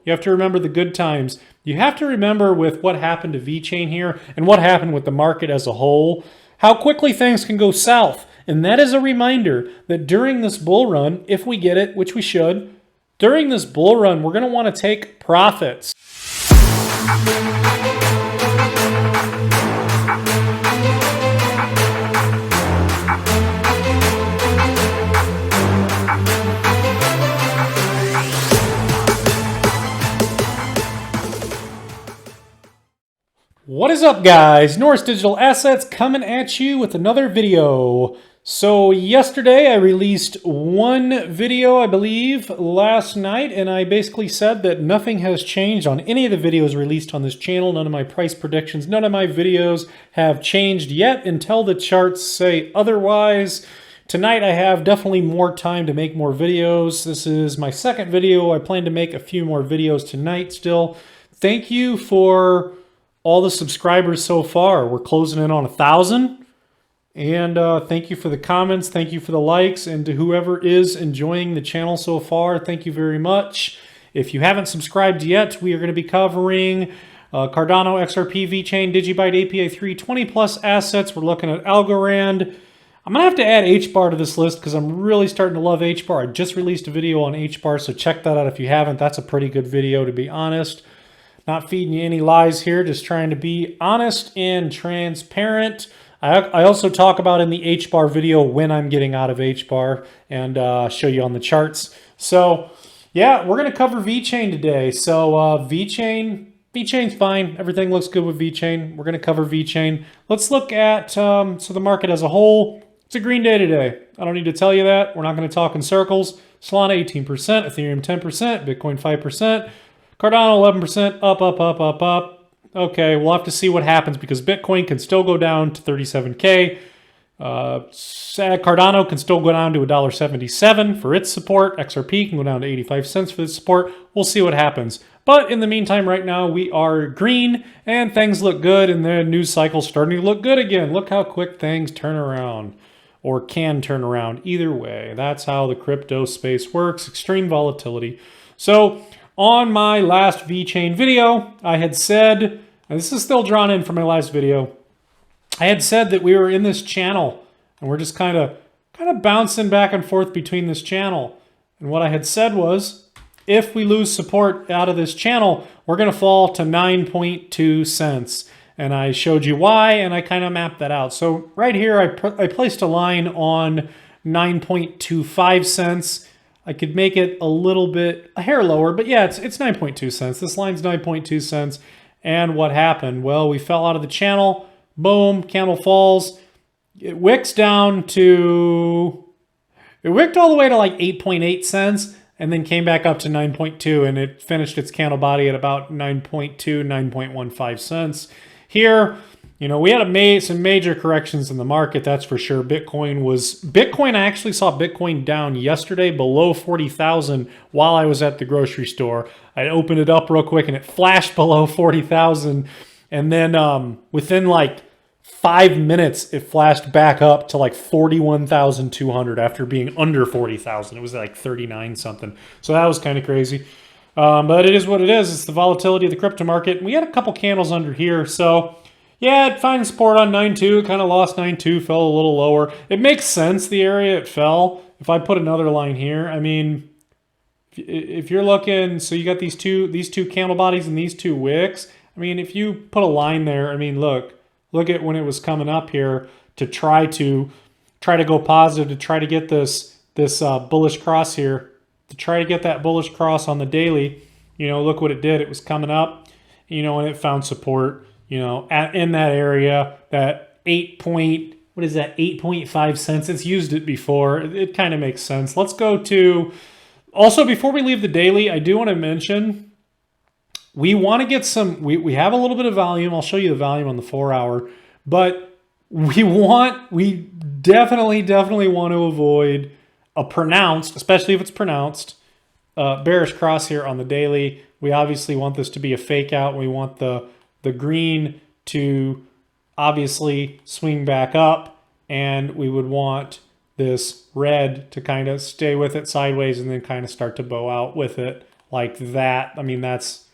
You have to remember the good times. You have to remember with what happened to Vechain here and what happened with the market as a whole, how quickly things can go south. And that is a reminder that during this bull run, if we get it, which we should, during this bull run, we're going to want to take profits. What is up, guys? Norris Digital Assets coming at you with another video. So yesterday I released one video, I believe, last night, and I basically said that nothing has changed on any of the videos released on this channel. None of my price predictions, none of my videos have changed yet until the charts say otherwise. Tonight I have definitely more time to make more videos. This is my second video. I plan to make a few more videos tonight still. Thank you for all the subscribers so far. We're closing in on 1,000. And thank you for the comments. Thank you for the likes. And to whoever is enjoying the channel so far, thank you very much. If you haven't subscribed yet, we are going to be covering Cardano, XRP, Vechain, Digibyte, APA3, 20 plus assets. We're looking at Algorand. I'm going to have to add HBAR to this list because I'm really starting to love HBAR. I just released a video on HBAR, so check that out if you haven't. That's a pretty good video, to be honest. Not feeding you any lies here, just trying to be honest and transparent. I also talk about in the HBAR video when I'm getting out of HBAR and show you on the charts. So yeah, we're going to cover Vechain today. So Vechain's fine. Everything looks good with Vechain. We're going to cover Vechain. Let's look at so the market as a whole. It's a green day today. I don't need to tell you that. We're not going to talk in circles. Solana 18%, Ethereum 10%, Bitcoin 5%. Cardano 11%, up. Okay, we'll have to see what happens because Bitcoin can still go down to 37K. Cardano can still go down to $1.77 for its support. XRP can go down to 85 cents for its support. We'll see what happens. But in the meantime, right now, we are green and things look good and the news cycle's starting to look good again. Look how quick things turn around or can turn around. Either way, that's how the crypto space works. Extreme volatility. So on my last Vechain video, I had said, and this is still drawn in from my last video, I had said that we were in this channel and we're just kind of bouncing back and forth between this channel. And what I had said was, if we lose support out of this channel, we're going to fall to 9.2 cents. And I showed you why, and I kind of mapped that out. So right here, I placed a line on 9.25 cents. I could make it a hair lower, but yeah, it's 9.2 cents. This line's 9.2 cents. And what happened? Well, we fell out of the channel. Boom, candle falls. It wicked all the way to like 8.8 cents and then came back up to 9.2 and it finished its candle body at about 9.2, 9.15 cents. Here, you know, we had some major corrections in the market, that's for sure. I actually saw Bitcoin down yesterday below 40,000 while I was at the grocery store. I opened it up real quick and it flashed below 40,000. And then within like 5 minutes, it flashed back up to like 41,200 after being under 40,000. It was like 39 something. So that was kind of crazy. But it is what it is. It's the volatility of the crypto market. We had a couple candles under here. So yeah, it finds support on 9.2. It kind of lost 9.2, fell a little lower. It makes sense, the area it fell. If I put another line here, I mean, if you're looking, so you got these two candle bodies and these two wicks. I mean, if you put a line there, I mean, look at when it was coming up here to try to go positive, to try to get this bullish cross here, to try to get that bullish cross on the daily. You know, look what it did. It was coming up, you know, and it found support. You know, in that area, that 8.5 cents. It's used it before. It kind of makes sense. Let's go to, also before we leave the daily, I do want to mention, we want to get some, we have a little bit of volume. I'll show you the volume on the 4 hour, but we definitely want to avoid a pronounced, especially if it's pronounced, bearish cross here on the daily. We obviously want this to be a fake out. We want the green to obviously swing back up, and we would want this red to kind of stay with it sideways and then kind of start to bow out with it like that. I mean, that's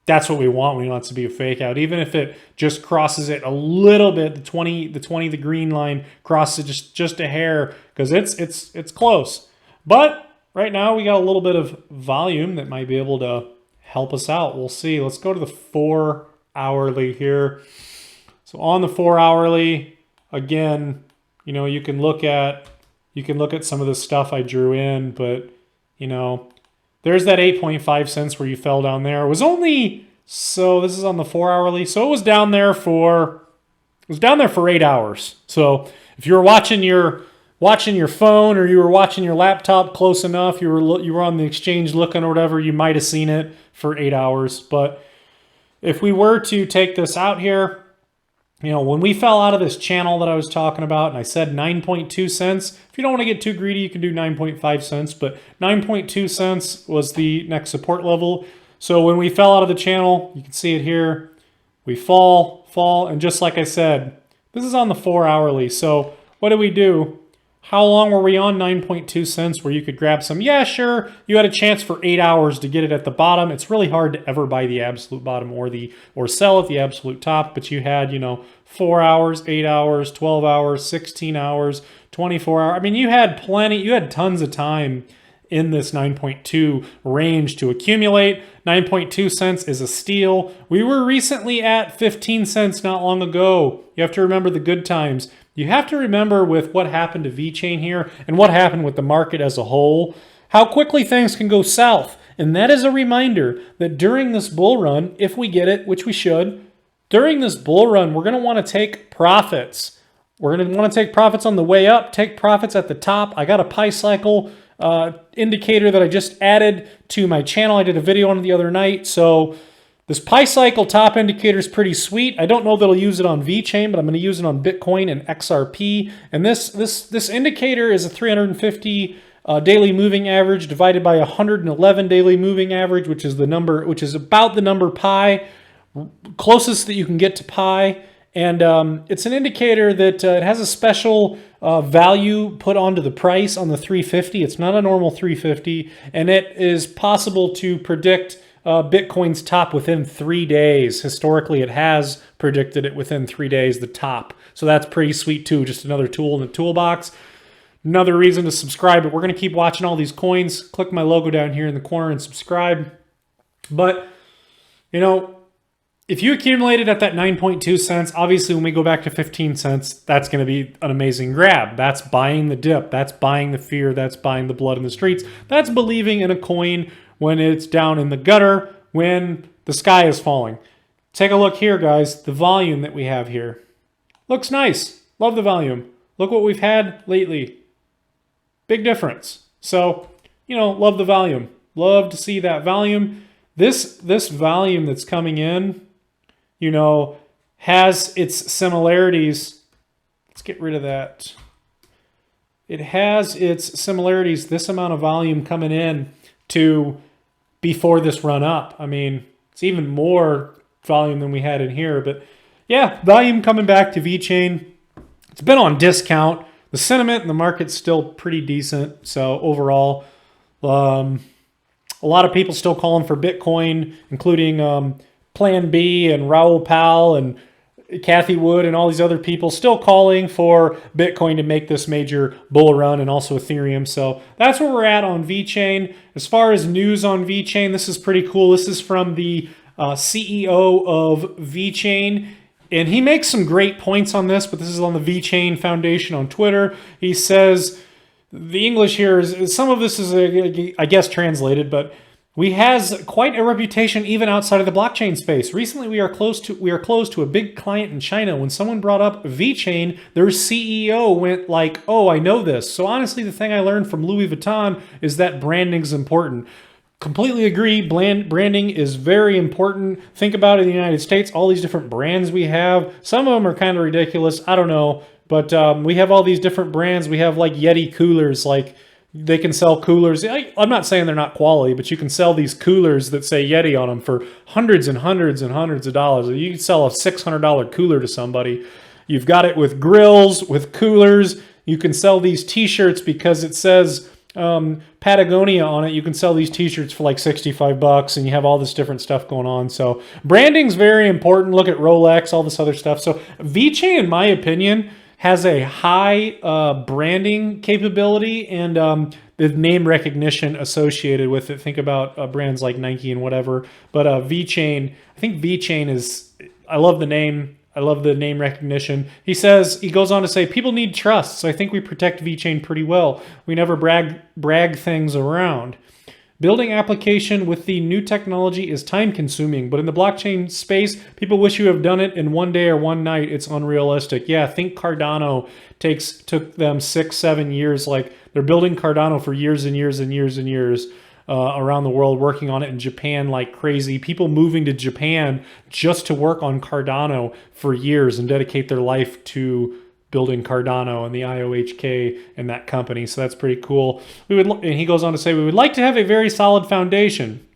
what we want. We want it to be a fake out. Even if it just crosses it a little bit, the 20, the green line crosses it just a hair, because it's close. But right now we got a little bit of volume that might be able to help us out. We'll see. Let's go to the 4 hourly here. So on the 4 hourly, again, you know, you can look at some of the stuff I drew in, but you know, there's that 8.5 cents where you fell down there. It was only, so this is on the 4 hourly. So it was down there for 8 hours. So if you were watching your phone or you were watching your laptop close enough, you were on the exchange looking or whatever, you might have seen it for 8 hours. But if we were to take this out here, you know, when we fell out of this channel that I was talking about, and I said 9.2 cents, if you don't want to get too greedy, you can do 9.5 cents, but 9.2 cents was the next support level. So when we fell out of the channel, you can see it here, we fall, and just like I said, this is on the 4 hourly. So what did we do? How long were we on 9.2 cents where you could grab some? Yeah, sure. You had a chance for 8 hours to get it at the bottom. It's really hard to ever buy the absolute bottom or sell at the absolute top, but you had, you know, 4 hours, 8 hours, 12 hours, 16 hours, 24 hours. I mean, you had tons of time in this 9.2 range to accumulate. 9.2 cents is a steal. We were recently at 15 cents not long ago. You have to remember the good times. You have to remember with what happened to Vechain here and what happened with the market as a whole, how quickly things can go south. And that is a reminder that during this bull run, if we get it, which we should, during this bull run, we're going to want to take profits. We're going to want to take profits on the way up, take profits at the top. I got a Pi cycle indicator that I just added to my channel. I did a video on it the other night. So this Pi cycle top indicator is pretty sweet. I don't know that I'll use it on Vechain, but I'm going to use it on Bitcoin and XRP. And this indicator is a 350 daily moving average divided by 111 daily moving average, which is about the number pi, closest that you can get to pi. And it's an indicator that it has a special value put onto the price on the 350. It's not a normal 350, and it is possible to predict Bitcoin's top within 3 days. Historically, it has predicted it within 3 days, the top. So that's pretty sweet too. Just another tool in the toolbox. Another reason to subscribe, but we're going to keep watching all these coins. Click my logo down here in the corner and subscribe. But, you know, if you accumulated at that 9.2 cents, obviously when we go back to 15 cents, that's going to be an amazing grab. That's buying the dip. That's buying the fear. That's buying the blood in the streets. That's believing in a coin when it's down in the gutter, when the sky is falling. Take a look here, guys. The volume that we have here looks nice. Love the volume. Look what we've had lately. Big difference. So, you know, love the volume. Love to see that volume. This volume that's coming in, you know, has its similarities. Let's get rid of that. It has its similarities, this amount of volume coming in to before this run up. I mean, it's even more volume than we had in here. But yeah, volume coming back to Vechain. It's been on discount. The sentiment in the market's still pretty decent. So overall, a lot of people still calling for Bitcoin, including Plan B and Raoul Pal and Kathy Wood and all these other people still calling for Bitcoin to make this major bull run, and also Ethereum. So that's where we're at on Vechain. As far as news on Vechain, this is pretty cool. This is from the CEO of Vechain, and he makes some great points on this, but this is on the Vechain Foundation on Twitter. He says, the English here is, some of this is, I guess, translated, but we has quite a reputation even outside of the blockchain space. Recently, we are close to a big client in China. When someone brought up Vechain, their CEO went like, "Oh, I know this." So honestly, the thing I learned from Louis Vuitton is that branding is important. Completely agree. Branding is very important. Think about it in the United States, all these different brands we have. Some of them are kind of ridiculous. I don't know, but we have all these different brands. We have like Yeti coolers, like. They can sell coolers. I'm not saying they're not quality, but you can sell these coolers that say Yeti on them for hundreds and hundreds and hundreds of dollars. You can sell a $600 cooler to somebody. You've got it with grills, with coolers. You can sell these t-shirts because it says Patagonia on it, you can sell these t-shirts for like 65 bucks and you have all this different stuff going on. So branding's very important. Look at Rolex, all this other stuff. So Vechain, in my opinion, has a high branding capability and the name recognition associated with it. Think about brands like Nike and whatever. But Vechain, I think Vechain is, I love the name. I love the name recognition. He goes on to say, people need trust, so I think we protect Vechain pretty well. We never brag things around. Building application with the new technology is time consuming, but in the blockchain space, people wish you have done it in one day or one night. It's unrealistic. Yeah, think Cardano took them 6-7 years. Like they're building Cardano for years and years and years and years. Around the world, working on it in Japan like crazy. People moving to Japan just to work on Cardano for years and dedicate their life to building Cardano and the IOHK and that company. So that's pretty cool. And he goes on to say, we would like to have a very solid foundation.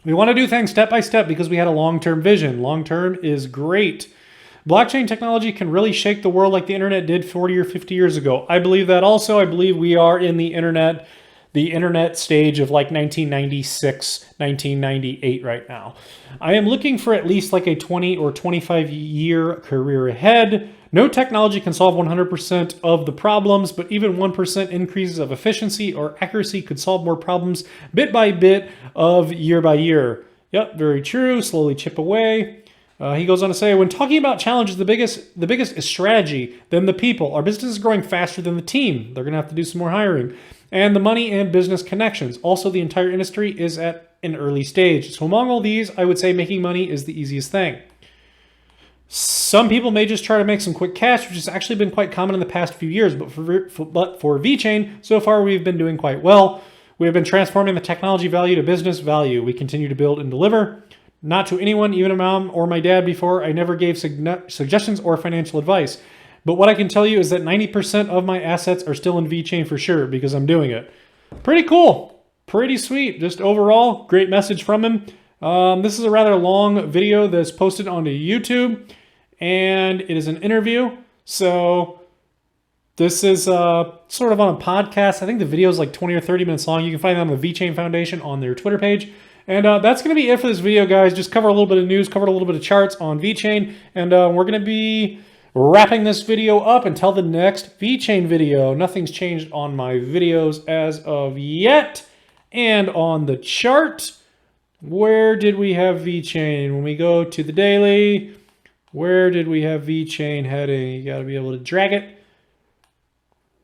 We want to do things step by step because we had a long-term vision. Long-term is great. Blockchain technology can really shake the world like the internet did 40 or 50 years ago. I believe that also. I believe we are in the internet stage of like 1996, 1998 right now. I am looking for at least like a 20 or 25 year career ahead. No technology can solve 100% of the problems, but even 1% increases of efficiency or accuracy could solve more problems bit by bit of year by year. Yep, very true. Slowly chip away. He goes on to say, when talking about challenges, the biggest is strategy, then the people. Our business is growing faster than the team. They're going to have to do some more hiring. And the money and business connections. Also, the entire industry is at an early stage. So among all these, I would say making money is the easiest thing. Some people may just try to make some quick cash, which has actually been quite common in the past few years. But for Vechain, so far we've been doing quite well. We have been transforming the technology value to business value. We continue to build and deliver. Not to anyone, even a mom or my dad before. I never gave suggestions or financial advice. But what I can tell you is that 90% of my assets are still in Vechain for sure because I'm doing it. Pretty cool. Pretty sweet. Just overall, great message from him. This is a rather long video that's posted onto YouTube, and it is an interview. So this is sort of on a podcast. I think the video is like 20 or 30 minutes long. You can find that on the Vechain Foundation on their Twitter page. And that's going to be it for this video, guys. Just cover a little bit of news, covered a little bit of charts on Vechain, and we're going to be wrapping this video up until the next Vechain video. Nothing's changed on my videos as of yet. And on the chart, where did we have Vechain? When we go to the daily, where did we have Vechain heading? You got to be able to drag it.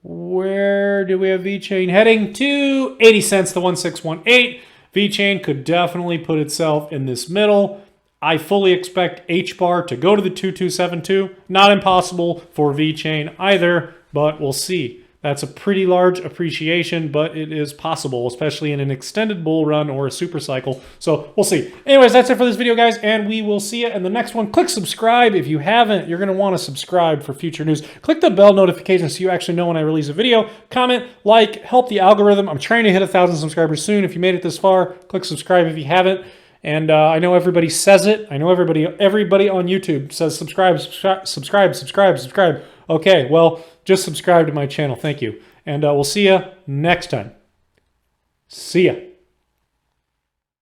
Where do we have Vechain heading? To 80 cents, the 1618. Vechain could definitely put itself in this middle. I fully expect H-bar to go to the 2272. Not impossible for Vechain either, but we'll see. That's a pretty large appreciation, but it is possible, especially in an extended bull run or a super cycle. So we'll see. Anyways, that's it for this video, guys, and we will see you in the next one. Click subscribe. If you haven't, you're going to want to subscribe for future news. Click the bell notification so you actually know when I release a video. Comment, like, help the algorithm. I'm trying to hit 1,000 subscribers soon. If you made it this far, click subscribe if you haven't. And I know everybody says it. I know everybody on YouTube says subscribe, subscribe, subscribe, subscribe, subscribe. Okay, well, just subscribe to my channel. Thank you. And we'll see you next time. See ya.